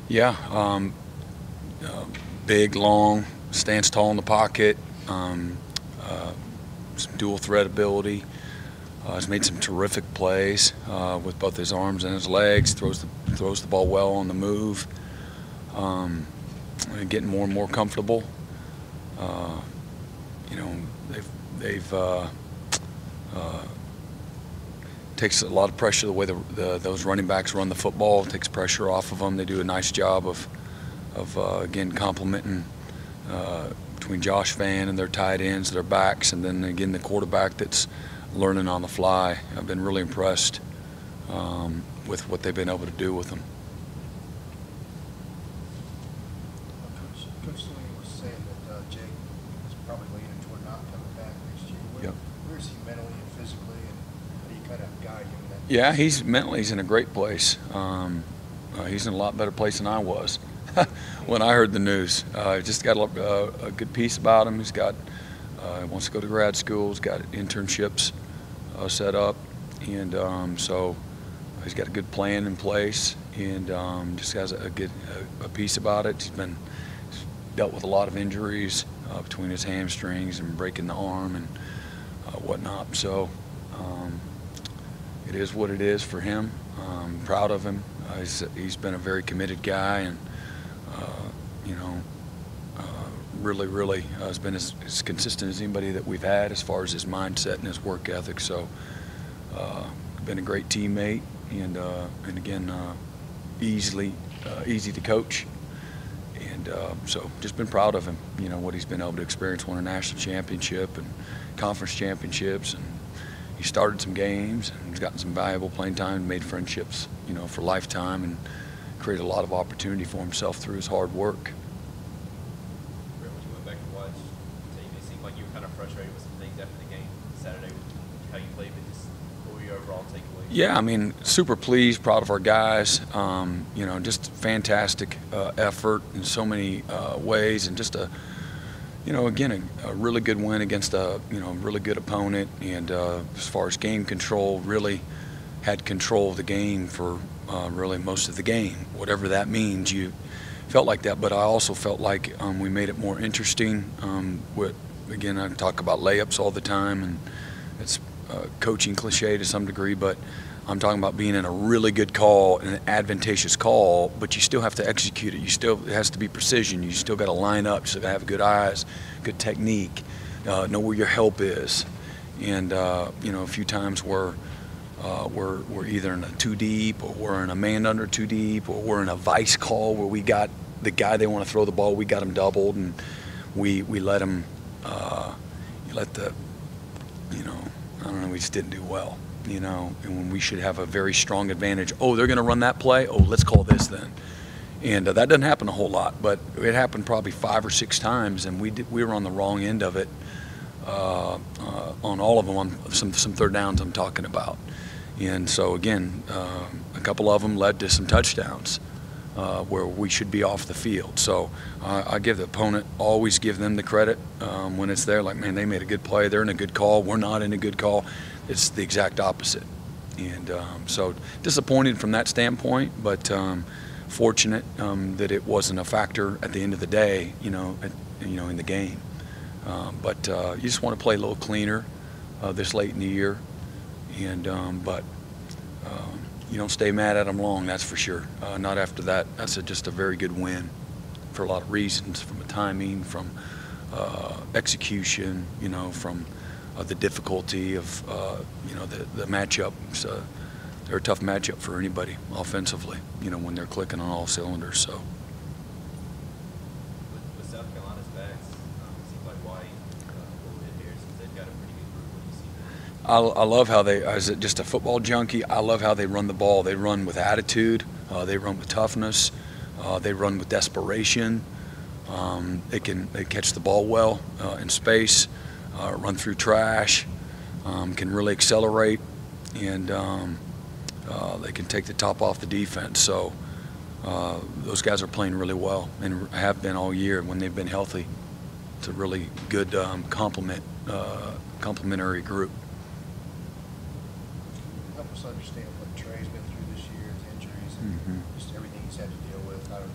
Yeah, big, long, stands tall in the pocket, some dual threat ability. Has made some terrific plays with both his arms and his legs. Throws the ball well on the move. And getting more and more comfortable. You know, they've takes a lot of pressure the way those running backs run the football. It takes pressure off of them. They do a nice job of again complementing between Josh Van and their tight ends, their backs, and then again the quarterback that's learning on the fly. I've been really impressed with what they've been able to do with them. Coach Sling was saying that Jake is probably leaning toward not coming back next year. Where is he mentally and physically, and how do you kind of guide him in that? Yeah, he's in a great place. He's in a lot better place than I was when I heard the news. Just got a good piece about him. He wants to go to grad school. He's got internships set up, and so he's got a good plan in place, and just has a piece about it. He's dealt with a lot of injuries between his hamstrings and breaking the arm and whatnot. So it is what it is for him. I'm proud of him. He's been a very committed guy, and really has been as consistent as anybody that we've had as far as his mindset and his work ethic. So been a great teammate, and again easy to coach. And so just been proud of him, what he's been able to experience. Won a national championship and conference championships, and he started some games and he's gotten some valuable playing time, made friendships, for lifetime, and created a lot of opportunity for himself through his hard work. When you went back to watch the tape, it seemed like you were kind of frustrated with some things after the game Saturday, how you played, but just what were your overall takeaways? Yeah, I mean, super pleased, proud of our guys. Just fantastic effort in so many ways, and just again, a really good win against a really good opponent. And as far as game control, really had control of the game for really most of the game, whatever that means. You felt like that, but I also felt like we made it more interesting. Again, I talk about layups all the time, and it's coaching cliche to some degree, but I'm talking about being in a really good call, an advantageous call, but you still have to execute it. It has to be precision. You still got to line up. You still got to have good eyes, good technique, know where your help is. And a few times we're either in a too deep, or we're in a man under too deep, or we're in a vice call where we got the guy they want to throw the ball, we got him doubled, and we let him we just didn't do well. And when we should have a very strong advantage. Oh, they're going to run that play? Oh, let's call this then. And that doesn't happen a whole lot, but it happened probably 5 or 6 times, and we were on the wrong end of it on all of them, on some third downs I'm talking about. And so, again, a couple of them led to some touchdowns where we should be off the field. So I give the opponent, always give them the credit when it's there. Like, man, they made a good play. They're in a good call. We're not in a good call. It's the exact opposite. And so disappointed from that standpoint, but fortunate that it wasn't a factor at the end of the day, in the game. But you just want to play a little cleaner this late in the year. But you don't stay mad at them long, that's for sure. Not after that. That's just a very good win for a lot of reasons, from timing, from execution, from the difficulty of the matchup. So they're a tough matchup for anybody offensively, when they're clicking on all cylinders. So. With South Carolina's backs, it seems like White, a little bit here, since they've got a pretty good group. What do you see there? I love how they, as just a football junkie, I love how they run the ball. They run with attitude. They run with toughness. They run with desperation. They catch the ball well in space, run through trash, can really accelerate, and they can take the top off the defense. So those guys are playing really well and have been all year when they've been healthy. It's a really good complementary group. Help us understand what Trey's been through this year, his injuries, and just everything he's had to deal with. How can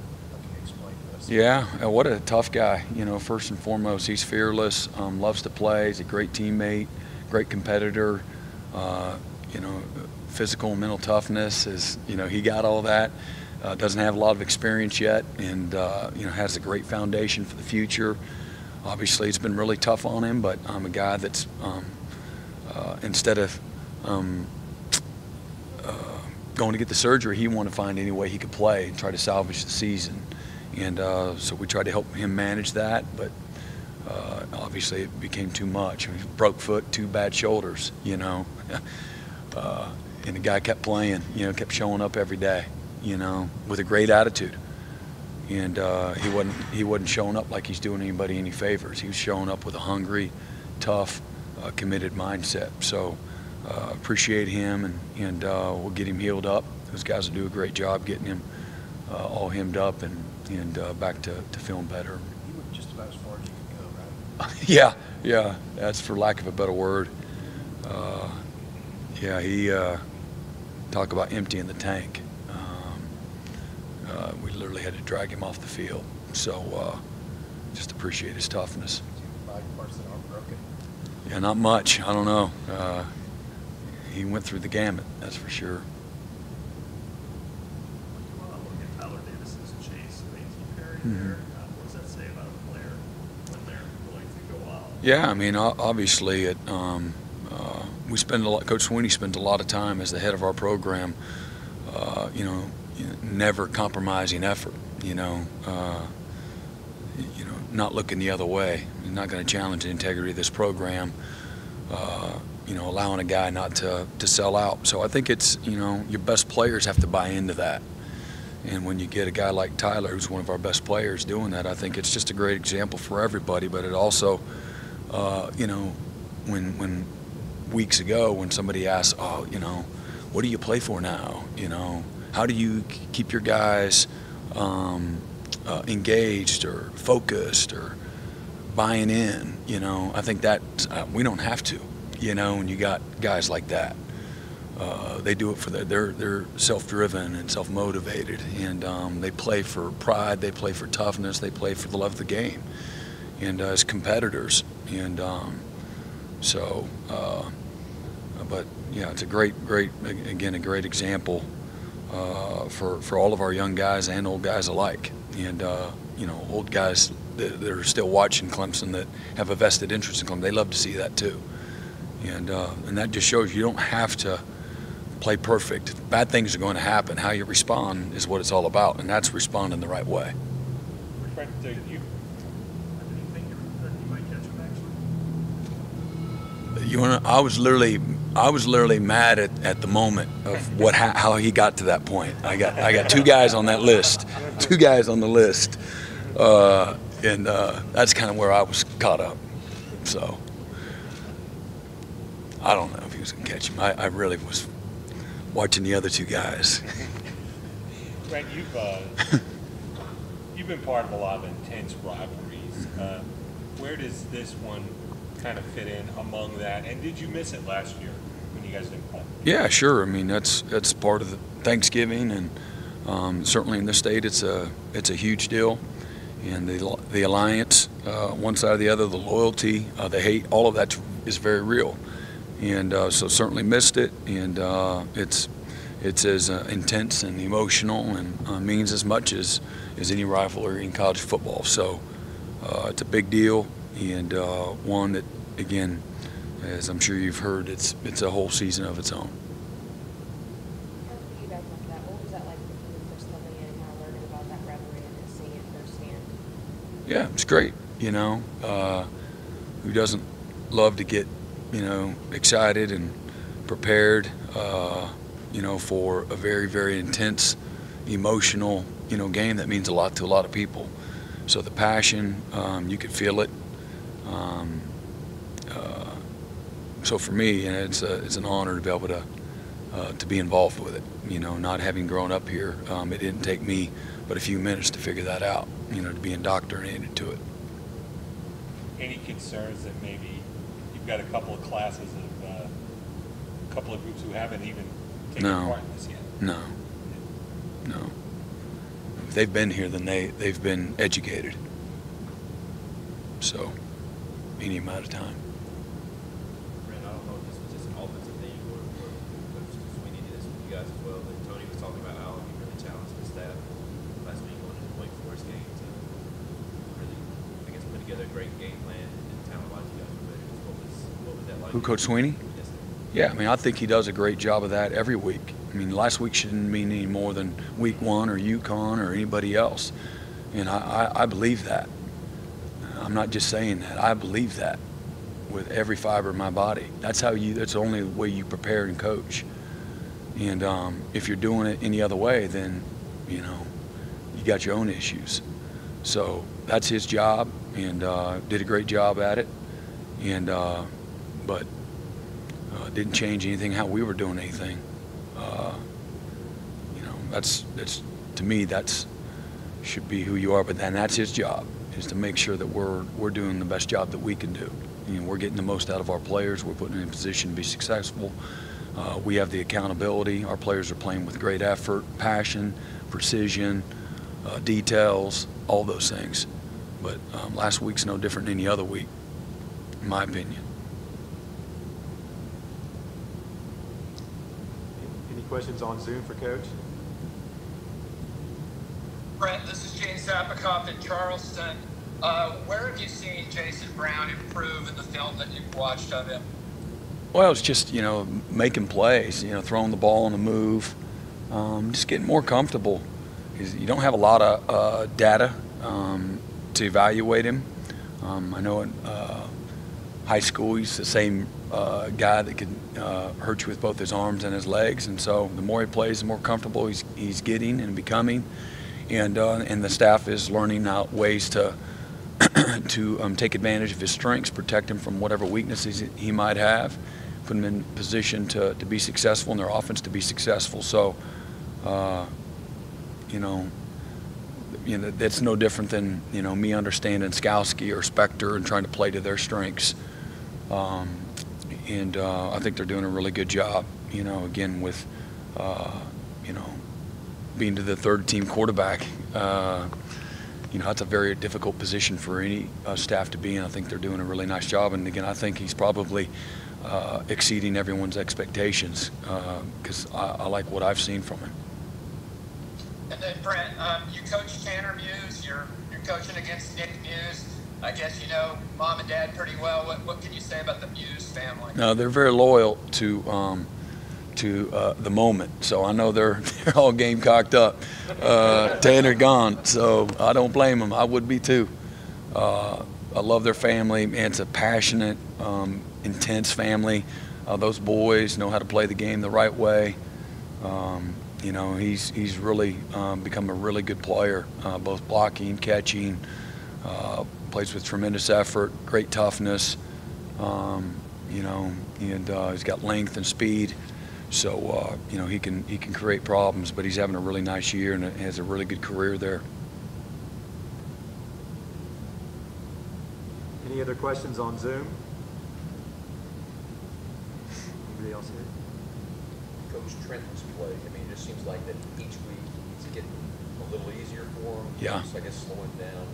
you explain this? Yeah, what a tough guy. You know, first and foremost, he's fearless, loves to play, he's a great teammate, great competitor. You know, physical and mental toughness is, you know, he got all that. Doesn't have a lot of experience yet, and you know, has a great foundation for the future. Obviously, it's been really tough on him, but I'm a guy that's instead of going to get the surgery, he wanted to find any way he could play and try to salvage the season. And so we tried to help him manage that, but obviously it became too much. I mean, broke foot, 2 bad shoulders, you know. And the guy kept playing, you know, kept showing up every day, you know, with a great attitude. And he wasn't showing up like he's doing anybody any favors. He was showing up with a hungry, tough, committed mindset. So appreciate him, and we'll get him healed up. Those guys will do a great job getting him all hemmed up and back to feeling better. He went just about as far as you could go, right? Yeah, that's for lack of a better word. Yeah, he talk about emptying the tank. We literally had to drag him off the field. So just appreciate his toughness. 5 parts that aren't broken. Yeah, not much. I don't know. He went through the gamut, that's for sure. Look at Tyler Davis's chase, there. What does that say about a player when they're willing to go out? Yeah, I mean, obviously, we spend a lot. Coach Sweeney spends a lot of time as the head of our program. You know, never compromising effort. You know, not looking the other way. You're not going to challenge the integrity of this program. You know, allowing a guy not to sell out. So I think it's, you know, your best players have to buy into that. And when you get a guy like Tyler, who's one of our best players, doing that, I think it's just a great example for everybody. But it also, you know, when weeks ago when somebody asked, oh, you know, what do you play for now? You know, how do you keep your guys engaged or focused or buying in? You know, I think that we don't have to. You know, when you got guys like that, they do it for they're self-driven and self-motivated, and they play for pride, they play for toughness, they play for the love of the game, and as competitors. And but yeah, it's a great again, a great example for all of our young guys and old guys alike. And you know, old guys that are still watching Clemson that have a vested interest in Clemson, they love to see that too. And that just shows you don't have to play perfect. Bad things are going to happen. How you respond is what it's all about, and that's responding the right way. Brent, do you think you might catch him actually? I was literally mad at the moment of how he got to that point. I got 2 guys on that list, 2 guys on the list, and that's kind of where I was caught up. So I don't know if he was going to catch him. I really was watching the other 2 guys. Brent, you've been part of a lot of intense rivalries. Where does this one kind of fit in among that? And did you miss it last year when you guys didn't play? Yeah, sure. I mean, that's part of the Thanksgiving, and certainly in this state, it's a huge deal. And the alliance, one side or the other, the loyalty, the hate, all of that is very real. And so certainly missed it, and it's as intense and emotional and means as much as any rivalry in college football. So it's a big deal, and one that, again, as I'm sure you've heard, it's a whole season of its own. How did you guys like that? What was that like for you first coming in and kind of learning about that rivalry and then seeing it firsthand? Yeah, it's great. You know, who doesn't love to get, you know, excited and prepared, you know, for a very, very intense, emotional, you know, game that means a lot to a lot of people. So the passion, you could feel it. So for me, you know, it's an honor to be able to be involved with it. You know, not having grown up here, it didn't take me but a few minutes to figure that out. You know, to be indoctrinated to it. Any concerns that maybe you've got a couple of classes of a couple of groups who haven't even taken No. part in this yet. No. If they've been here, then they've been educated. So, any amount of time. Brent, I don't know if this was just an offensive thing or Coach Sweeney did this with you guys as well, but Tony was talking about how he really challenged the staff last week on the Wake Forest game to really, I guess, put together a great game plan and talent-wise you guys were better. What was that like? Who, Coach Sweeney? Yes, sir. Yeah, I mean, I think he does a great job of that every week. I mean, last week shouldn't mean any more than week 1 or UConn or anybody else. And I believe that. I'm not just saying that. I believe that with every fiber of my body. That's the only way you prepare and coach. And if you're doing it any other way, then, you got your own issues. So that's his job, and did a great job at it. And but didn't change anything how we were doing anything. That's to me, that's should be who you are. But then that's his job, is to make sure that we're doing the best job that we can do. We're getting the most out of our players. We're putting them in a position to be successful. We have the accountability. Our players are playing with great effort, passion, precision, details, all those things. But last week's no different than any other week, in my opinion. Any questions on Zoom for Coach? Brent, this is James Zapikoff in Charleston. Where have you seen Jason Brown improve in the film that you've watched of him? Well, it's just, making plays, throwing the ball on the move, just getting more comfortable. You don't have a lot of data to evaluate him. I know in high school he's the same guy that can hurt you with both his arms and his legs, and so the more he plays, the more comfortable he's getting and becoming. And the staff is learning out ways to take advantage of his strengths, protect him from whatever weaknesses he might have, put him in position to be successful in their offense, to be successful. So, that's no different than me understanding Skowski or Spector and trying to play to their strengths. And I think they're doing a really good job. Again with being to the third-team quarterback. That's a very difficult position for any staff to be in. I think they're doing a really nice job. And again, I think he's probably exceeding everyone's expectations because I like what I've seen from him. And then Brent, you coach Tanner Muse. You're coaching against Nick Muse. I guess you know Mom and Dad pretty well. What can you say about the Muse family? No, they're very loyal to the moment. So I know they're all Gamecocked up. Tanner gone, so I don't blame them. I would be too. I love their family, and it's a passionate, intense family. Those boys know how to play the game the right way. He's really become a really good player, both blocking, catching, plays with tremendous effort, great toughness, and he's got length and speed. So, he can create problems, but he's having a really nice year and has a really good career there. Any other questions on Zoom? Anybody else here? Coach Trenton's play, it just seems like that each week it's getting a little easier for him. Yeah. Just, I guess, slowing down.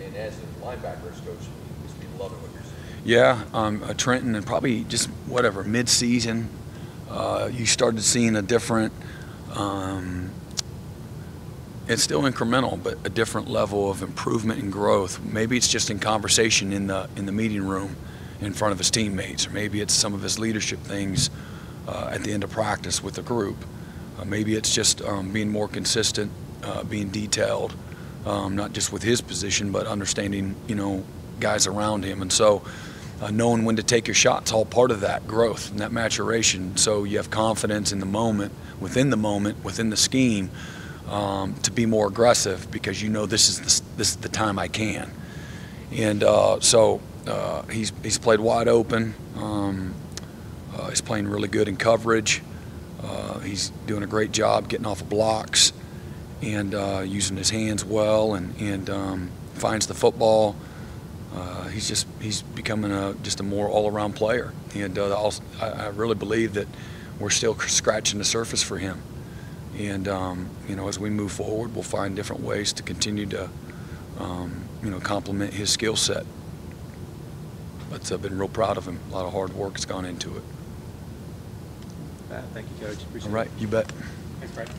And as a linebackers coach, you must be loving what you're seeing. Yeah, Trenton, and probably just mid-season, you started seeing a different, it's still incremental, but a different level of improvement and growth. Maybe it's just in conversation in the meeting room in front of his teammates, or maybe it's some of his leadership things at the end of practice with the group. Maybe it's just being more consistent, being detailed, not just with his position, but understanding, guys around him. And so knowing when to take your shots, all part of that growth and that maturation. So you have confidence in the moment, within the scheme, to be more aggressive because this is the time I can. And so he's played wide open. He's playing really good in coverage. He's doing a great job getting off of blocks and using his hands well, and finds the football. He's becoming just a more all-around player, and I really believe that we're still scratching the surface for him. And, you know, as we move forward, we'll find different ways to continue to, you know, complement his skill set. But I've been real proud of him. A lot of hard work has gone into it. Thank you, Coach. Appreciate All right, it. you bet. Thanks, Brent.